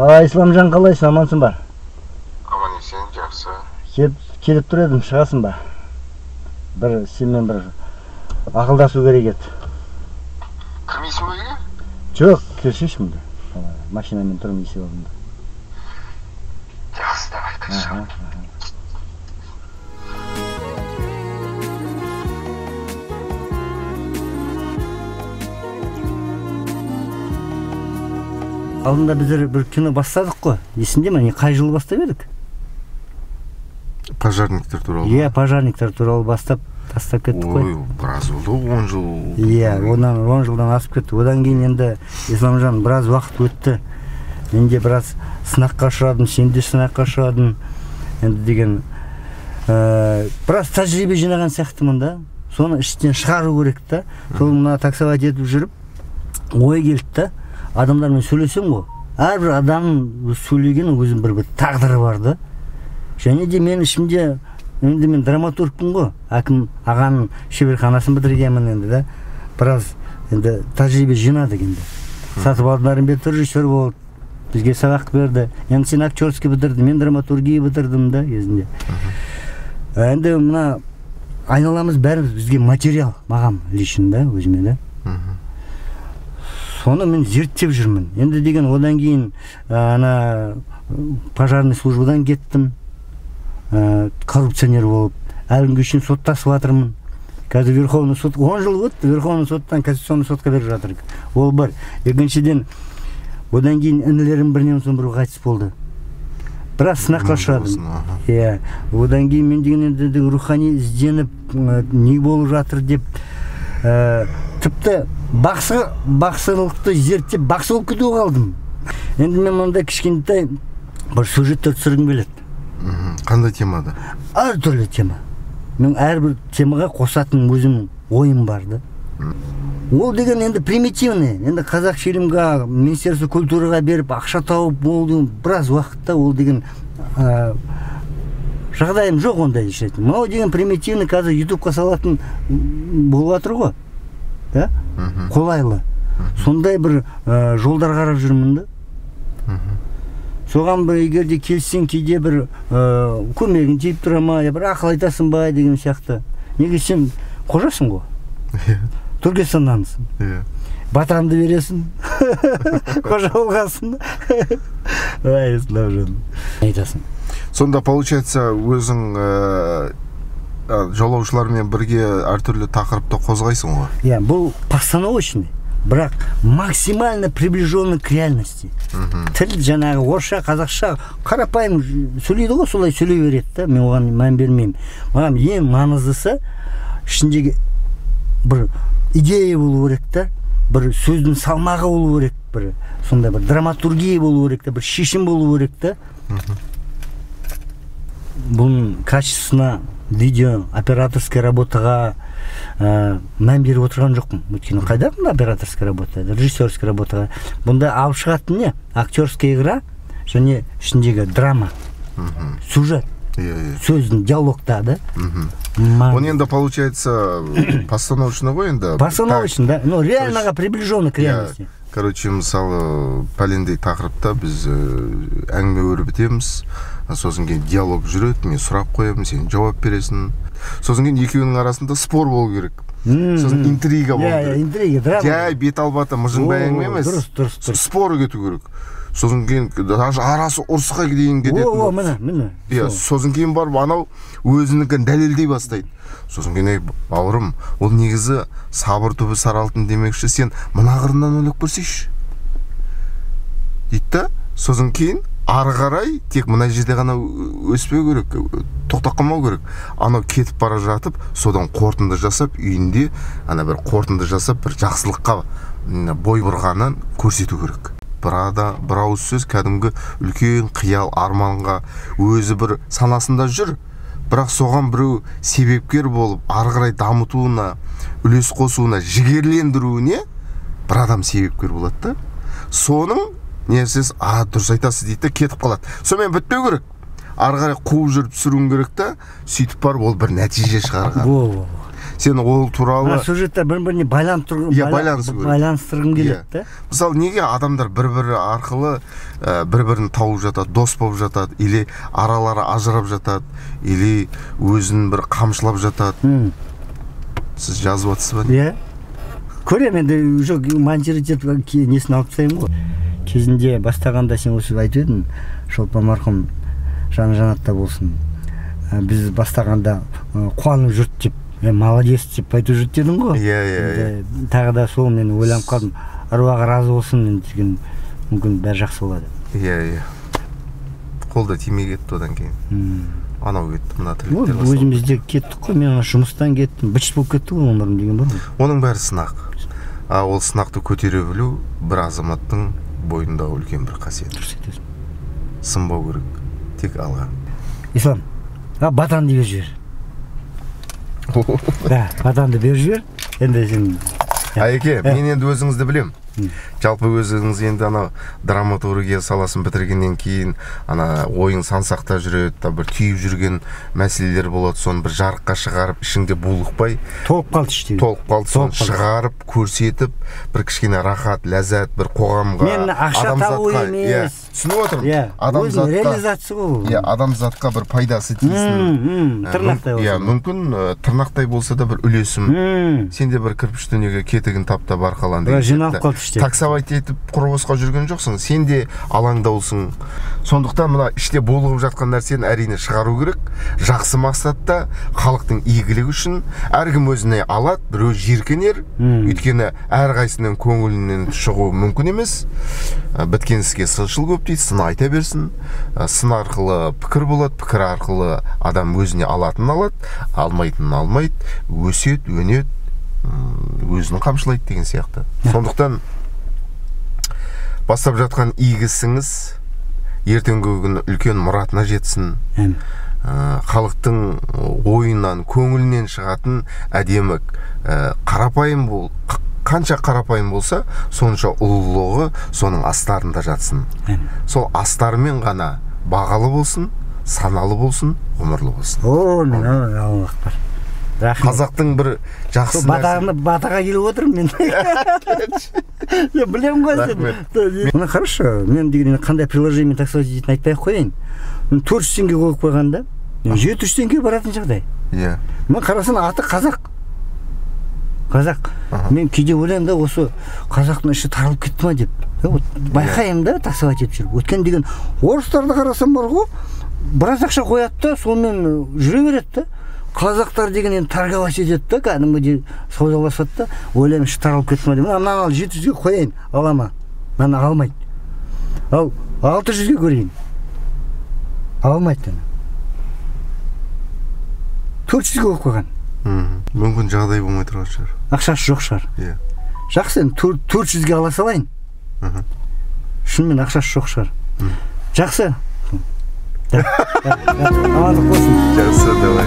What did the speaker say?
Исламжан, қалайсың, амансың ба? Аман есен, жақсы. Келіп тұр едім, шығасың ба? Сенмен бір ақылдасу керек еді. Кірмейсің бе үйге? Жоқ, келшешім де. Машинамен тұрмын есеп алдым. Жақсы, давай, кірші. Алдында біздер бір кино бастадық қой. Есінде ме? Қай жылы бастап едік? Пожарниктер туралы. Иә, пожарниктер туралы бастап тастап кеттік қой. Ой, біраз болды, 10 жыл. Иә, 10 жылдан асып кетті. Одан кейін енді Исламжан біраз уақыт өтті. Мен де біраз сынаққа ұшырадым, сен де сынаққа ұшырадың. Енді деген біраз тәжірибе жинаған сияқтымын да. Соны іштен шығару керек та. Сол мына таксовать етіп жүріп, ой келді да. Адамдармен сөйлесем ғой, әрбір адамның сөйлеген өзінің бір тағдыры бар да. Және де мен ішімде, енді мен драматургпын ғой, әкім ағаның шеберханасын бітіргенмін енді да. Біраз енді тәжірибе жинадық енді. Сатып алдыларым бет режиссер болды, бізге сабақ берді. Енді сен актерский бітірдің, мен драматургия бітірдім да кезінде. Енді мына айналамыз бәріміз бізге материал, маған лично да, өзіме да. Соны мен зерттеп жүрмін. Енді деген одан кейін пожарный службадан кеттім. Коррупционер болып, әлі үшін соттасып жатырмын. Қазір Верховный сот 10 жыл өтті, Верховный соттан Конституционный сотқа беріп жатыр. Ол бар. Екіншіден одан кейін інілерім бірінен соң бір қайтыс болды. Біраз сынаққа ұшырадым. Иә. Одан кейін мен деген енді рухани ізденіп, не болып жатыр деп тіпті бақсылықты зерттеп бақсы болып кетуге қалдым. Енді мен мұнда кішкентай бір сюжеттер түсіргім келеді. Қандай темада? Әр түрлі тема. Мен әрбір темаға қосатын өзім ойым бар да. Ол деген енді примитивный. Енді қазақ фильмға, Министерство культураға беріп ақша тауып болды біраз уақытта ол деген жағдайым жоқ ондай ешетін. Мынау деген примитивный қазір ютубқа салатын болып жатыр ғой. Да? Қолайлы. Сондай бір жолдар қарап жүрмін да. Соған бір егерде келсең кейде бір көмегін тиіп тұра ма, бір ақыл айтасың ба деген сияқты. Неге сен қожасың ғой? Түркістаннансың. Батанды бересің. Қожа болғансың. Ай, Исламжан. Айтасың. Сонда получается өзің жолаушылармен бірге әртүрлі тақырыпты қозғайсың ғой? Иә, бұл постановочный, бірақ максимально приближенный к реальности. Тіл жаңағы орысша, қазақша қарапайым сөйлейді ғой, солай сөйлей береді да. Мен оған мән бермеймін. Маған ең маңыздысы ішіндегі бір идея болу керек та, бір сөздің салмағы болу керек, бір сондай бір драматургия болу керек та, бір шешім болу керек та. Бұның качествосына, видео операторская работаға мән беріп отырған жоқпын. Өйткені қайда бұнда операторская работа, режиссерская работаға. Бұнда алып шығатын не? Актерская игра және ішіндегі драма, сюжет, сөздің диалогта, да? Он енді получается постановочный ғой енді? Постановочный, да. Ну, реальныға приближенный к реальности. Короче, мысалы, пәлендей тақырыпта біз әңгіме өрбітеміз, сосын кейін диалог жүреді, мен сұрақ қоямын, сен жауап бересің. Сосын кейін екеуінің арасында спор болу керек. Сосын интрига болу керек. Интрига, драма. Жай бет албата мыжыңбай әңгіме емес. Дұрыс. Спор кету керек. Сосын кейін даже арасы ұрысқа дейін кететін. Міне. Сосын кейін барып анау өзінікін дәлелдей бастайды. Сосын кейін бауырым, ол негізі сабыр түбі сары алтын демекші, сен мына қырынан ойлап көрсейші дейді да. Сосын кейін ары қарай тек мына жерде ғана өспеу керек, тоқтап қалмау керек. Анау кетіп бара жатып, содан қорытынды жасап, үйінде бір қорытынды жасап, бір жақсылыққа бой бұрғанын көрсету керек. Бір ауыз сөз кәдімгі үлкен қиял арманға өзі бір санасында жүр, бірақ соған біреу себепкер болып, ары қарай дамытуына, үлес қосуына, жігерлендіруіне бір адам себепкер болады да. Соның несіз, дұрыс айтасыз дейді, кетіп қалады. Сонымен бітпеу керек. Ары қарай қуып жүріп сүруің керек та, сөйтіп барып ол бір нәтиже шығарған. сен ол туралы сюжеттер бір-біріне байланыстырғым келеді да. Мысалы, неге адамдар бір-бірі арқылы бір-бірін тауып жатады, дос болып жатады, или аралары ажырап жатады, или өзін бір қамшылап жатады. Сіз жазып жатсыз ба? Иә. Көрем енді уже монтировать етіп несін алып тастаймын ғой. Кезінде бастағанда сен осы айтып едің, Шолпан марқұм жаны жанатта болсын. Біз бастағанда қуанып жүрт деп, молодец деп айтып жүрт дедің ғой. Иә. Тағы да сол мен ойланып қалдым. Аруағы разы болсын деген, мүмкін бәрі жақсы болады. Иә. Қолда тимей кетті одан кейін. Анау кетті, мына тілектер басталды. Өзіміз де кеттік қой, мен жұмыстан кеттім, бітіш болып кетті ғой өмірім деген бар ғой. Оның бәрі сынақ. Ол сынақты көтере білу бір азаматтың бойындағы үлкен бір қасиет. Дұрыс айтасың. Сынбау керек, тек алға. Ислам, батанды беріп жібер. Батанды беріп жібер. Енді сен... Айеке, мен енді өзіңізді білем. Жалпы өзіңіз енді ана драматургия саласын бітіргеннен кейін ана ойың сансақта жүреді, бір түйіп жүрген мәселелер болады, соны бір жарыққа шығарып, ішіңде булықпай, толып қалды іште. Толып қалды, соны шығарып, көрсетіп, бір кішкене рахат, ләззат, бір қоғамға, мен ақша табу емес. Түсініп отырмын. Өзінің реализация ғой. Адамзатқа бір пайдасы тиісін. Тырнақтай болса. Мүмкін тырнақтай болса да бір үлесім. Сенде бір кірпіш дүниеге кетігін тапта барқалан деген. Жиналып қалды. Таксовать етіп құрбосқа жүрген жоқсың, сен де алаңдаусың. Сондықтан мына іште болығып жатқан нәрсені әрине шығару керек. Жақсы мақсатта, халықтың игілігі үшін әркім өзіне алады, біреу жиркенер. Өйткені әрқайсының көңілінен шығу мүмкін емес. Біткен іске сыншыл көп дейді, сын айта берсін. Сын арқылы пікір болады, пікір арқылы адам өзіне алатын алады, алмайтынын алмайды, өсет, өнет, өзін қамшылайды деген сияқты. Сондықтан бастап жатқан игісіңіз ертеңгі күні үлкен мұратына жетсін. Халықтың ойынан, көңілінен шығатын әдемі қарапайым қанша қарапайым болса, сонша ұлылығы соның астарында жатсын. Сол астарымен ғана бағалы болсын, саналы болсын, ғұмырлы болсын. Аллах бар. Қазақтың бір жақсы нәрсе. Батаға келіп отырмын мен. Білем ғой сен. Мына хорошо, мен деген қандай приложение таксовать ететін айтпай-ақ қояйын. 400 теңге қойып қойғанда 700 теңге баратын жағдай. Иә. Мен қарасам аты қазақ. Мен кейде ойлаймын да, осы қазақтың іші таралып кетті ма деп. Байқаймын да, таксовать етіп жүріп. Өткен деген орыстарды қарасам бар ғой, біраз ақша қояды да, сонымен жүре береді да. Қазақтар деген енді торговать етеді да, кәдімгідей саудаласады да, ойлаймын іші таралып кетті ма деп. Мынаны 700-ге қояйын, ала ма? Мені алмайды. Ал 600-ге көрейін. Алмайды. 400-ге қойып қойған. Мүмкін жағдай болмай тұрған шығар. Ақшасы жоқ шығар. Жақсы, енді 400-ге ала салайын. Шынымен ақшасы жоқ шығар. Жақсы. Амандық болсын. Жақсы, давай.